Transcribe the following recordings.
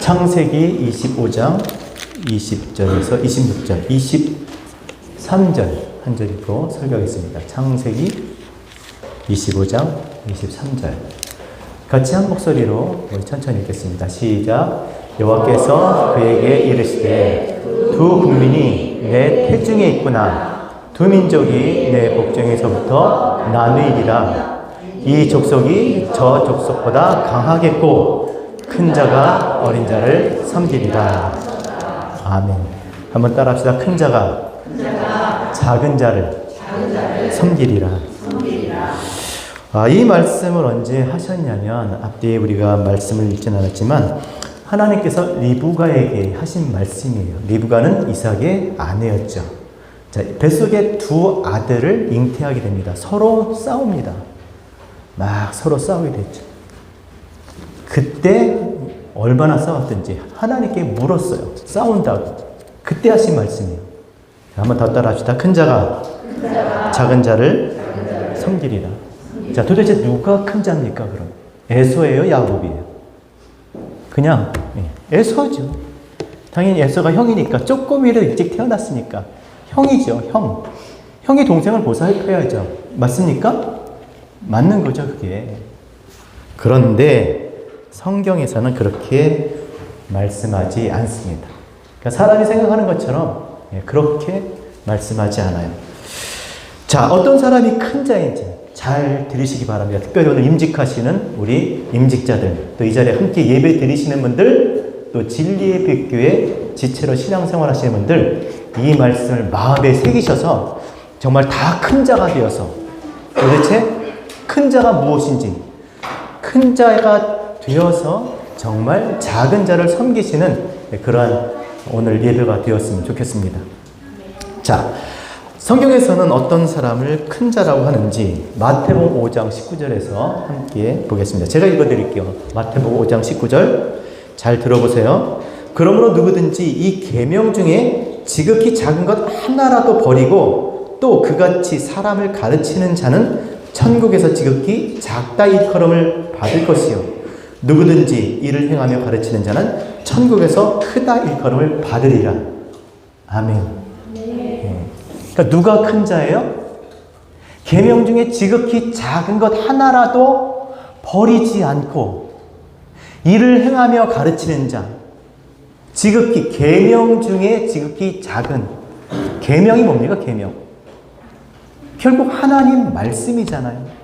창세기 25장 20절에서 26절, 23절 한 절 읽고 설교하겠습니다. 창세기 25장 23절. 같이 한 목소리로 우리 천천히 읽겠습니다. 시작. 여호와께서 그에게 이르시되 두 국민이 내 태중에 있구나. 두 민족이 내 복중에서부터 나누이리라. 이 족속이 저 족속보다 강하겠고 큰 자가 어린 자를 섬기리라. 아멘. 한번 따라합시다. 큰 자가 작은 자를 섬기리라. 이 말씀을 언제 하셨냐면, 앞뒤에 우리가 말씀을 읽진 않았지만 하나님께서 리브가에게 하신 말씀이에요. 리브가는 이삭의 아내였죠. 자, 뱃속에 두 아들을 잉태하게 됩니다. 서로 싸웁니다. 막 서로 싸우게 됐죠. 그때 얼마나 싸웠든지 하나님께 물었어요. 싸운다고. 그때 하신 말씀이에요. 한번 더 따라합시다. 큰 자가 작은 자를 섬기리라. 자, 도대체 누가 큰 자입니까, 그럼? 에서예요, 야곱이에요? 그냥 에서죠. 당연히 에서가 형이니까, 쪼꼬미를 일찍 태어났으니까 형이죠, 형. 형이 동생을 보살펴야죠. 맞습니까? 맞는 거죠, 그게. 그런데 성경에서는 그렇게 말씀하지 않습니다. 그러니까 사람이 생각하는 것처럼 그렇게 말씀하지 않아요. 자, 어떤 사람이 큰 자인지 잘 들으시기 바랍니다. 특별히 오늘 임직하시는 우리 임직자들, 또 이 자리에 함께 예배 드리시는 분들, 또 진리의 백교의 지체로 신앙생활 하시는 분들, 이 말씀을 마음에 새기셔서 정말 다 큰 자가 되어서, 도대체 큰 자가 무엇인지, 큰 자가 되어서 정말 작은 자를 섬기시는 그러한 오늘 예배가 되었으면 좋겠습니다. 자, 성경에서는 어떤 사람을 큰 자라고 하는지 마태복음 5장 19절에서 함께 보겠습니다. 제가 읽어드릴게요. 마태복음 5장 19절 잘 들어보세요. 그러므로 누구든지 이 계명 중에 지극히 작은 것 하나라도 버리고 또 그같이 사람을 가르치는 자는 천국에서 지극히 작다 일컬음을 받을 것이요 누구든지 이를 행하며 가르치는 자는 천국에서 크다 일컬음을 받으리라. 아멘. 그러니까 누가 큰 자예요? 계명 중에 지극히 작은 것 하나라도 버리지 않고 이를 행하며 가르치는 자. 지극히, 계명 중에 지극히 작은. 계명이 뭡니까? 계명. 결국 하나님 말씀이잖아요.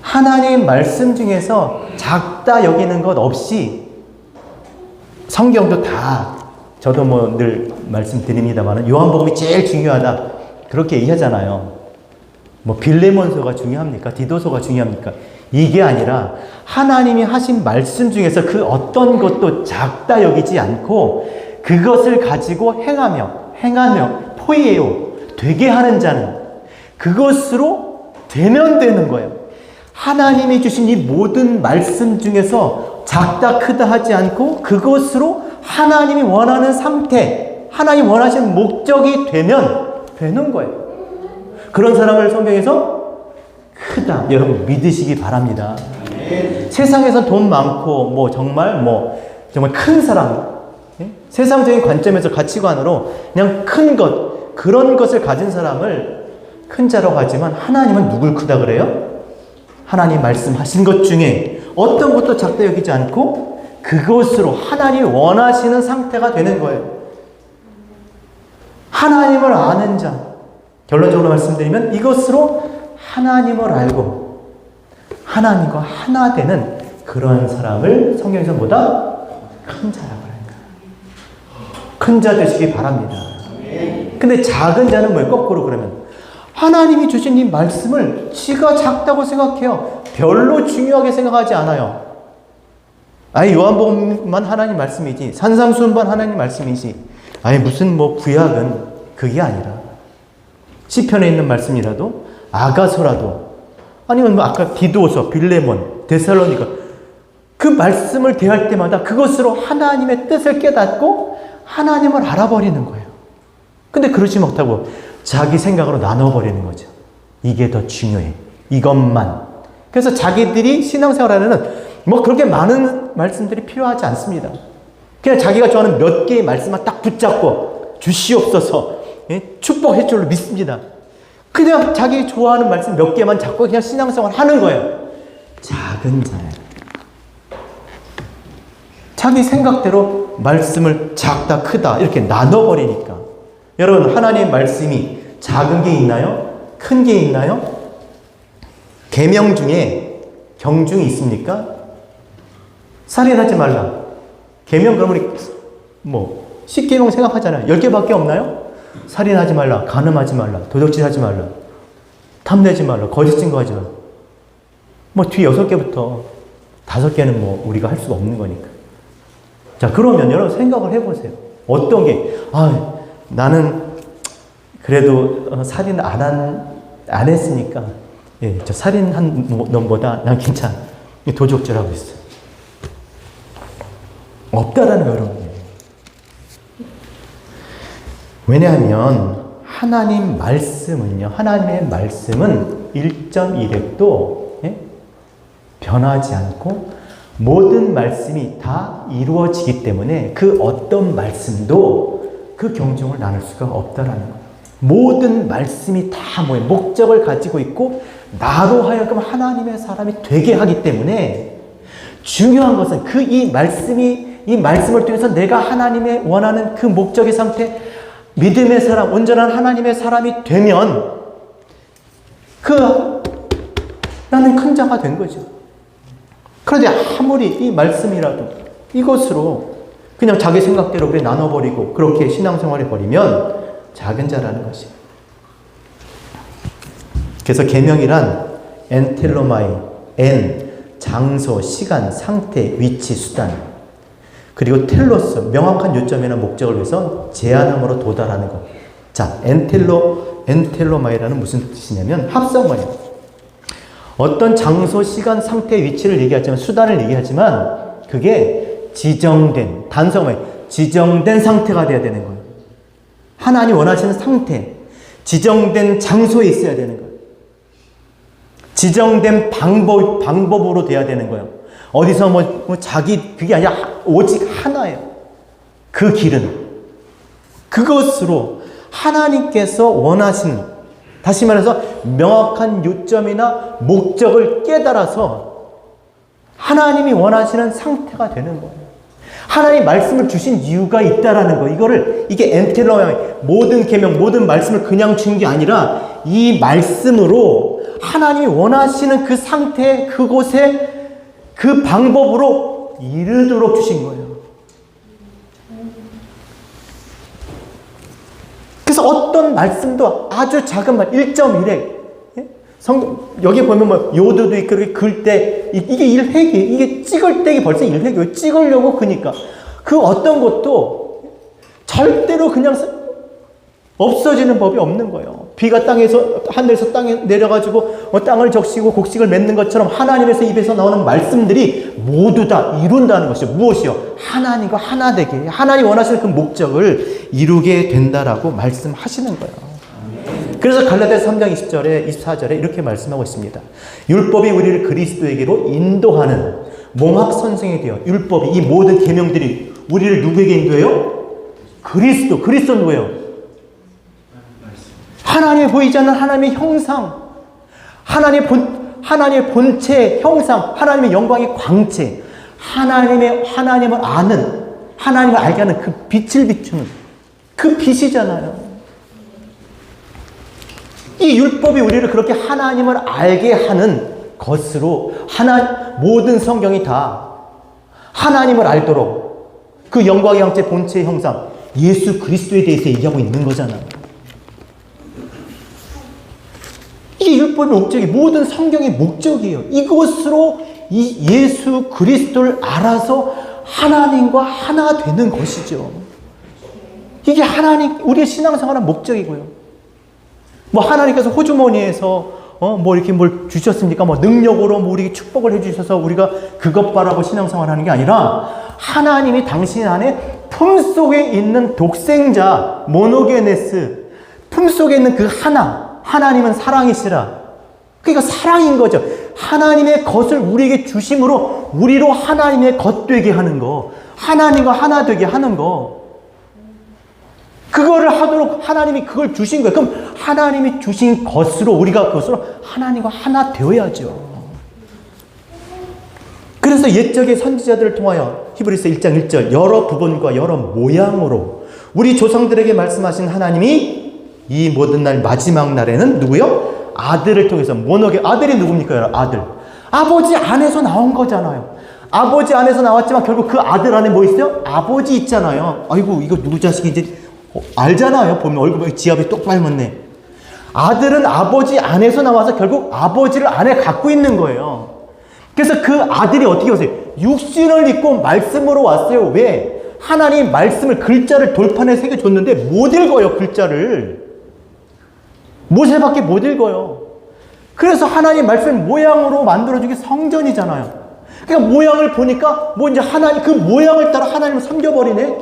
하나님 말씀 중에서 작다 여기는 것 없이, 성경도 다 저도 뭐 늘 말씀드립니다만 요한복음이 제일 중요하다 그렇게 얘기하잖아요. 뭐 빌레몬서가 중요합니까? 디도서가 중요합니까? 이게 아니라 하나님이 하신 말씀 중에서 그 어떤 것도 작다 여기지 않고 그것을 가지고 행하며 포이에요. 되게 하는 자는 그것으로 되면 되는 거예요. 하나님이 주신 이 모든 말씀 중에서 작다 크다 하지 않고 그것으로 하나님이 원하는 상태, 하나님 원하시는 목적이 되면 되는 거예요. 그런 사람을 성경에서 크다, 여러분 믿으시기 바랍니다. 세상에서 돈 많고 정말 큰 사람, 세상적인 관점에서 가치관으로 그냥 큰 것, 그런 것을 가진 사람을 큰 자라고 하지만 하나님은 누굴 크다 그래요? 하나님 말씀하신 것 중에 어떤 것도 작다 여기지 않고 그것으로 하나님이 원하시는 상태가 되는 거예요. 하나님을 아는 자, 결론적으로 말씀드리면 이것으로 하나님을 알고 하나님과 하나 되는 그런 사람을 성경에서 보다 큰 자라고 합니다. 큰 자 되시기 바랍니다. 근데 작은 자는 뭐예요? 거꾸로 그러면 하나님이 주신 이 말씀을 지가 작다고 생각해요. 별로 중요하게 생각하지 않아요. 아니 요한복음만 하나님 말씀이지, 산상수훈만 하나님 말씀이지, 아니 무슨 구약은 그게 아니라 시편에 있는 말씀이라도, 아가서라도, 아니면 아까 디도서, 빌레몬, 데살로니가, 그 말씀을 대할 때마다 그것으로 하나님의 뜻을 깨닫고 하나님을 알아버리는 거예요. 근데 그러지 못하고 자기 생각으로 나눠버리는 거죠. 이게 더 중요해, 이것만. 그래서 자기들이 신앙생활하는 그렇게 많은 말씀들이 필요하지 않습니다. 그냥 자기가 좋아하는 몇 개의 말씀만 딱 붙잡고 주시옵소서, 축복해 줄로 믿습니다. 그냥 자기 좋아하는 말씀 몇 개만 잡고 그냥 신앙생활 하는 거예요. 작은 자예요. 자기 생각대로 말씀을 작다 크다 이렇게 나눠버리니까. 여러분, 하나님의 말씀이 작은 게 있나요? 큰 게 있나요? 계명 중에 경중이 있습니까? 살인하지 말라. 계명 그러면 우리 뭐 10계명 생각하잖아요. 10개밖에 없나요? 살인하지 말라, 간음하지 말라, 도적질 하지 말라, 탐내지 말라, 거짓 증거하지 말라. 뭐 뒤 6개부터 5개는 뭐 우리가 할 수가 없는 거니까. 자, 그러면 여러분 생각을 해보세요. 어떤 게, 나는 그래도 살인 안 했으니까, 저 살인한 놈보다 난 괜찮아. 도적질하고 있어요. 없다라는 거예요, 여러분. 왜냐하면 하나님의 말씀은 1.1획도 변하지 않고 모든 말씀이 다 이루어지기 때문에 그 어떤 말씀도 그 경중을 나눌 수가 없다라는 거예요. 모든 말씀이 다 목적을 가지고 있고 나로 하여금 하나님의 사람이 되게 하기 때문에 중요한 것은 이 말씀을 통해서 내가 하나님의 원하는 그 목적의 상태, 믿음의 사람, 온전한 하나님의 사람이 되면 나는 큰 자가 된 거죠. 그런데 아무리 이 말씀이라도 이것으로 그냥 자기 생각대로 그래 나눠버리고 그렇게 신앙생활을 버리면 작은 자라는 것이에요. 그래서 계명이란 엔텔로마이, 장소, 시간, 상태, 위치, 수단, 그리고 텔로스, 명확한 요점이나 목적을 위해서 제한함으로 도달하는 것. 자, 엔텔로마이라는 무슨 뜻이냐면 합성어예요. 어떤 장소, 시간, 상태, 위치를 얘기하지만, 수단을 얘기하지만 그게 지정된, 단성어예요. 지정된 상태가 돼야 되는 거예요. 하나님 원하시는 상태, 지정된 장소에 있어야 되는 거예요. 지정된 방법으로 돼야 되는 거예요. 어디서 그게 아니라 오직 하나예요. 그 길은. 그것으로 하나님께서 원하시는, 다시 말해서 명확한 요점이나 목적을 깨달아서 하나님이 원하시는 상태가 되는 거예요. 하나님 말씀을 주신 이유가 있다라는 거. 이게 엔텔로마이, 모든 계명, 모든 말씀을 그냥 준 게 아니라 이 말씀으로 하나님이 원하시는 그 상태, 그곳에 그 방법으로 이르도록 주신 거예요. 그래서 어떤 말씀도 아주 작은 말, 1.1획. 여기 보면 요도도 있고, 글 때, 이게 1획이에요. 이게 찍을 때가 벌써 1획이에요. 찍으려고 그니까. 그 어떤 것도 절대로 그냥 없어지는 법이 없는 거예요. 비가 하늘에서 땅에 내려가지고 땅을 적시고 곡식을 맺는 것처럼 하나님에서 입에서 나오는 말씀들이 모두 다 이룬다는 것이죠. 무엇이요? 하나님과 하나 되게, 하나님 원하시는 그 목적을 이루게 된다라고 말씀하시는 거예요. 그래서 갈라디아서 3장 20절에 24절에 이렇게 말씀하고 있습니다. 율법이 우리를 그리스도에게로 인도하는 몽학 선생이 되어, 율법이, 이 모든 계명들이 우리를 누구에게 인도해요? 그리스도 누구예요? 하나님의 보이지 않는 하나님의 형상, 하나님의 본체 형상, 하나님의 영광의 광채, 하나님을 아는, 하나님을 알게 하는 그 빛을 비추는 그 빛이잖아요. 이 율법이 우리를 그렇게 하나님을 알게 하는 것으로 모든 성경이 다 하나님을 알도록 그 영광의 광채, 본체의 형상, 예수 그리스도에 대해서 얘기하고 있는 거잖아요. 이게 율법의 목적이, 모든 성경의 목적이에요. 이것으로 이 예수 그리스도를 알아서 하나님과 하나 되는 것이죠. 이게 우리의 신앙생활의 목적이고요. 하나님께서 호주머니에서 이렇게 뭘 주셨습니까? 능력으로 우리에게 축복을 해주셔서 우리가 그것 바라고 신앙생활 하는 게 아니라 하나님이 당신 안에 품속에 있는 독생자, 모노게네스, 품속에 있는 그 하나님은 사랑이시라. 그러니까 사랑인 거죠. 하나님의 것을 우리에게 주심으로 우리로 하나님의 것 되게 하는 거, 하나님과 하나 되게 하는 거, 그거를 하도록 하나님이 그걸 주신 거예요. 그럼 하나님이 주신 것으로 우리가 그것으로 하나님과 하나 되어야죠. 그래서 옛적의 선지자들을 통하여 히브리서 1장 1절 여러 부분과 여러 모양으로 우리 조상들에게 말씀하신 하나님이 이 모든 날 마지막 날에는 누구요? 아들을 통해서 모노게 아들이 누굽니까? 여러분? 아들. 아버지 안에서 나온 거잖아요. 아버지 안에서 나왔지만 결국 그 아들 안에 뭐 있어요? 아버지 있잖아요. 아이고 이거 누구 자식인지 알잖아요. 보면 얼굴에 지압이 똑 닮았네. 아들은 아버지 안에서 나와서 결국 아버지를 안에 갖고 있는 거예요. 그래서 그 아들이 어떻게 오세요? 육신을 입고 말씀으로 왔어요. 왜? 하나님 말씀을 글자를 돌판에 새겨줬는데 못 읽어요. 글자를. 모세밖에 못 읽어요. 그래서 하나님 말씀을 모양으로 만들어준 게 성전이잖아요. 그러니까 모양을 보니까 뭐 이제 하나님 그 모양을 따라 하나님을 섬겨버리네.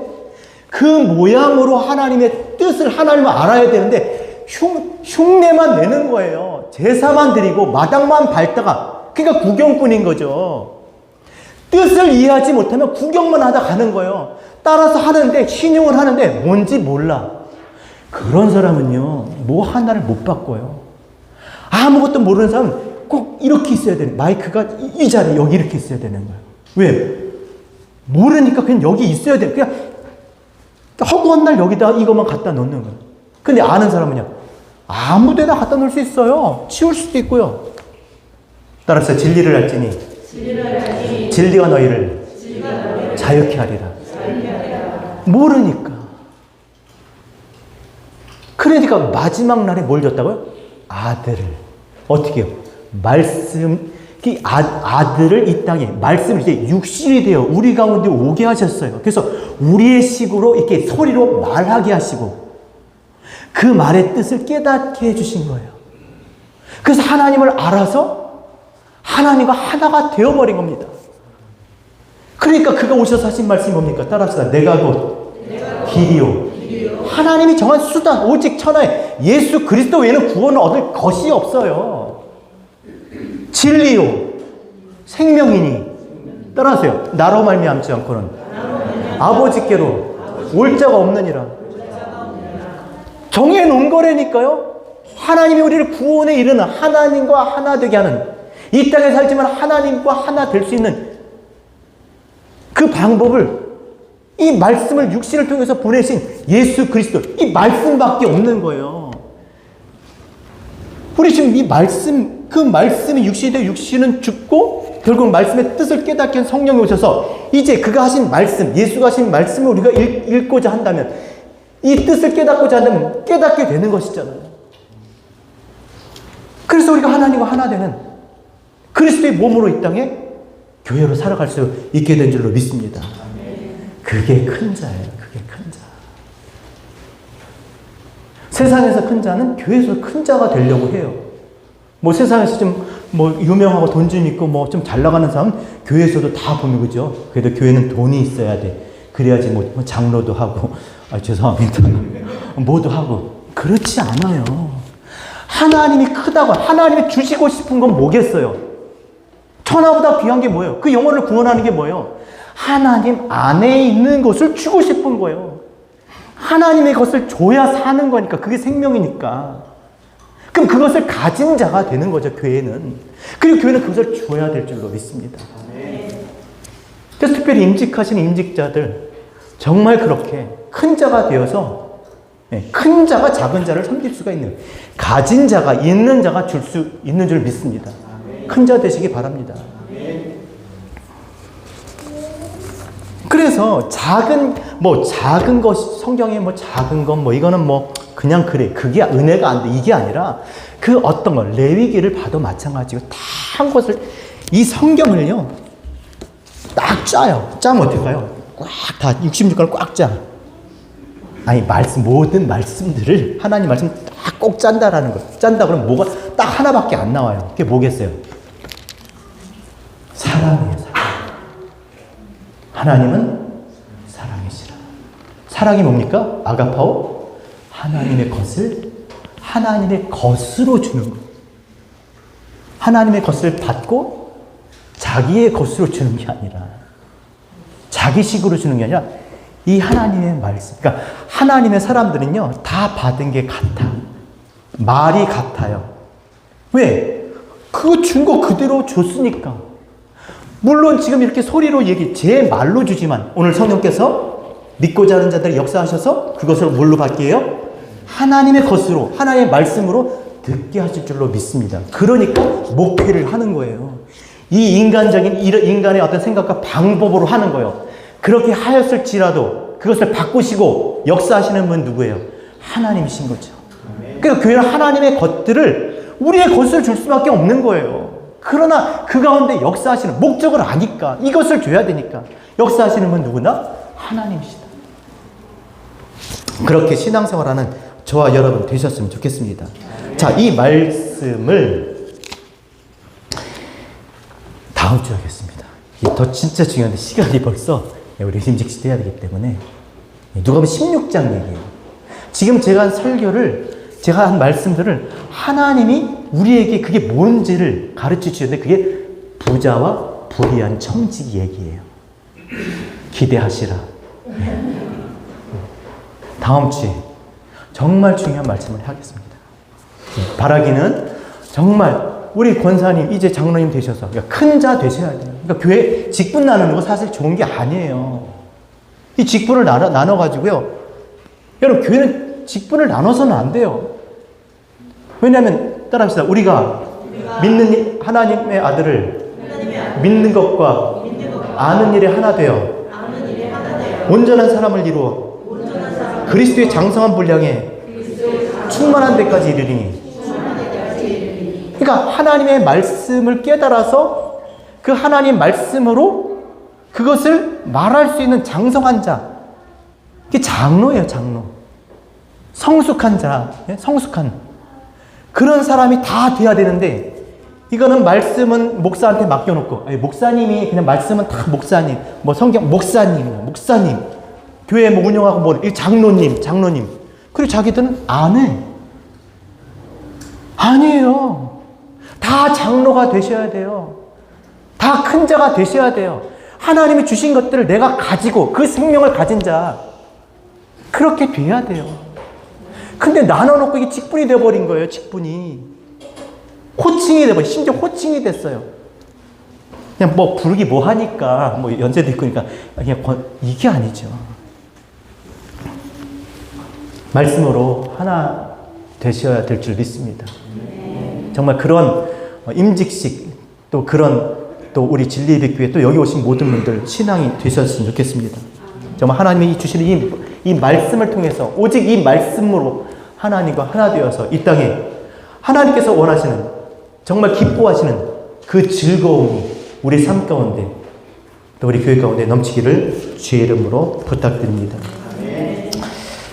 그 모양으로 하나님의 뜻을 하나님을 알아야 되는데 흉내만 내는 거예요. 제사만 드리고 마당만 밟다가 그러니까 구경꾼인 거죠. 뜻을 이해하지 못하면 구경만 하다 가는 거예요. 따라서 하는데 신용을 하는데 뭔지 몰라. 그런 사람은요 뭐 하나를 못 바꿔요. 아무것도 모르는 사람은 꼭 이렇게 있어야 되는, 마이크가 이 자리에 여기 이렇게 있어야 되는 거예요. 왜? 모르니까 그냥 여기 있어야 돼. 그냥 허구한 날 여기다 이것만 갖다 놓는 거예요. 근데 아는 사람은요 아무 데나 갖다 놓을 수 있어요. 치울 수도 있고요. 따라서 진리를 알지니 진리가 너희를 자유케 하리라. 모르니까. 그러니까 마지막 날에 뭘 줬다고요? 아들을. 어떻게 해요? 말씀, 아들을 이 땅에, 말씀을 이제 육신이 되어 우리 가운데 오게 하셨어요. 그래서 우리의 식으로 이렇게 소리로 말하게 하시고 그 말의 뜻을 깨닫게 해주신 거예요. 그래서 하나님을 알아서 하나님과 하나가 되어버린 겁니다. 그러니까 그가 오셔서 하신 말씀이 뭡니까? 따라합시다. 내가 곧 길이요. 하나님이 정한 수단, 오직 천하에 예수 그리스도 외에는 구원을 얻을 것이 없어요. 진리요. 생명이니. 따라하세요. 나로 말미암지 않고는 아버지께로 올 자가 없느니라. 정해놓은 거라니까요. 하나님이 우리를 구원에 이르는 하나님과 하나 되게 하는, 이 땅에 살지만 하나님과 하나 될 수 있는 그 방법을 이 말씀을 육신을 통해서 보내신 예수 그리스도, 이 말씀밖에 없는 거예요. 우리 지금 이 말씀, 그 말씀이 육신이 되어 육신은 죽고 결국 말씀의 뜻을 깨닫게 한 성령이 오셔서 이제 그가 하신 말씀, 예수가 하신 말씀을 우리가 읽고자 한다면, 이 뜻을 깨닫고자 한다면 깨닫게 되는 것이잖아요. 그래서 우리가 하나님과 하나 되는 그리스도의 몸으로 이 땅에 교회로 살아갈 수 있게 된 줄로 믿습니다. 그게 큰 자예요. 그게 큰 자. 세상에서 큰 자는 교회에서 큰 자가 되려고 해요. 뭐 세상에서 좀 뭐 유명하고 돈 좀 있고 뭐 좀 잘 나가는 사람은 교회에서도 다 보면 그죠? 그래도 교회는 돈이 있어야 돼. 그래야지 뭐 장로도 하고, 죄송합니다. 뭐도 하고. 그렇지 않아요. 하나님이 크다고, 하나님이 주시고 싶은 건 뭐겠어요? 천하보다 귀한 게 뭐예요? 그 영혼을 구원하는 게 뭐예요? 하나님 안에 있는 것을 주고 싶은 거예요. 하나님의 것을 줘야 사는 거니까. 그게 생명이니까. 그럼 그것을 가진 자가 되는 거죠, 교회는. 그리고 교회는 그것을 줘야 될 줄로 믿습니다. 그래서 특별히 임직하시는 임직자들, 정말 그렇게 큰 자가 되어서, 큰 자가 작은 자를 섬길 수가 있는, 가진 자가, 있는 자가 줄 수 있는 줄 믿습니다. 큰 자 되시기 바랍니다. 그래서 작은 것, 성경에 뭐 작은 것, 뭐 이거는 뭐 그냥 그래. 그게 은혜가 안 돼. 이게 아니라 그 어떤 것, 레위기를 봐도 마찬가지고 다 한 것을, 이 성경을요, 딱 짜요. 짜면 어떻게 가요? 꽉 다 66권을 꽉 짜. 아니, 모든 말씀들을 하나님 말씀 딱 꼭 짠다라는 거. 짠다 그러면 뭐가 딱 하나밖에 안 나와요. 그게 뭐겠어요? 사랑이에요, 사랑. 하나님은 사랑이시라. 사랑이 뭡니까? 아가파오. 하나님의 것을 하나님의 것으로 주는 것. 하나님의 것을 받고 자기의 것으로 주는 게 아니라, 자기식으로 주는 게 아니라 이 하나님의 말씀. 그러니까 하나님의 사람들은요, 다 받은 게 같아. 말이 같아요. 왜? 그거 준 거 그대로 줬으니까. 물론 지금 이렇게 소리로 제 말로 주지만 오늘 성령께서 믿고자 하는 자들이 역사하셔서 그것을 뭘로 바뀌어요? 하나님의 것으로, 하나님의 말씀으로 듣게 하실 줄로 믿습니다. 그러니까 목회를 하는 거예요. 이 인간의 어떤 생각과 방법으로 하는 거예요. 그렇게 하였을지라도 그것을 바꾸시고 역사하시는 분 누구예요? 하나님이신 거죠. 그러니까 교회는 하나님의 것들을, 우리의 것을 줄 수밖에 없는 거예요. 그러나 그 가운데 역사하시는 목적을 아니까, 이것을 줘야 되니까 역사하시는 분 누구나? 하나님이시다. 그렇게 신앙생활하는 저와 여러분 되셨으면 좋겠습니다. 자, 이 말씀을 다음 주에 하겠습니다. 더 진짜 중요한데 시간이 벌써 우리 임직식 해야 되기 때문에, 누가복음 16장 얘기예요. 지금 제가 한 설교를, 제가 한 말씀들을 하나님이 우리에게 그게 뭔지를 가르쳐 주셨는데, 그게 부자와 불의한 청지기 얘기예요. 기대하시라. 다음 주에 정말 중요한 말씀을 하겠습니다. 바라기는 정말 우리 권사님, 이제 장로님 되셔서 큰 자 되셔야 돼요. 그러니까 교회 직분 나누는 거 사실 좋은 게 아니에요. 이 직분을 나눠가지고요. 여러분, 교회는 직분을 나눠서는 안 돼요. 왜냐하면, 따라합시다. 우리가 믿는 하나님의 아들을 믿는 것과 아는 일에 하나 되어 온전한 사람을 이루어 그리스도의 장성한 분량에 충만한 데까지 이르리니. 그러니까 하나님의 말씀을 깨달아서 그 하나님 말씀으로 그것을 말할 수 있는 장성한 자, 이게 장로예요. 장로. 성숙한 자, 성숙한 그런 사람이 다 돼야 되는데, 이거는 말씀은 목사한테 맡겨놓고, 목사님이 그냥 말씀은 다 목사님, 뭐 성경 목사님, 교회 뭐 운영하고 뭐 장로님, 그리고 자기들은 안 해. 아니에요. 다 장로가 되셔야 돼요. 다 큰 자가 되셔야 돼요. 하나님이 주신 것들을 내가 가지고 그 생명을 가진 자, 그렇게 돼야 돼요. 근데 나눠놓고 이게 직분이 되어버린 거예요. 직분이 호칭이 되어버린, 심지어 호칭이 됐어요. 그냥 뭐 부르기 뭐 하니까, 뭐 연세도 있고 그러니까 그냥 이게 아니죠. 말씀으로 하나 되셔야 될 줄 믿습니다. 정말 그런 임직식, 또 그런 또 우리 진리예배교회 또 여기 오신 모든 분들 신앙이 되셨으면 좋겠습니다. 정말 하나님이 주시는 이 말씀을 통해서, 오직 이 말씀으로 하나님과 하나 되어서 이 땅에 하나님께서 원하시는, 정말 기뻐하시는 그 즐거움이 우리 삶 가운데 또 우리 교회 가운데 넘치기를 주의 이름으로 부탁드립니다.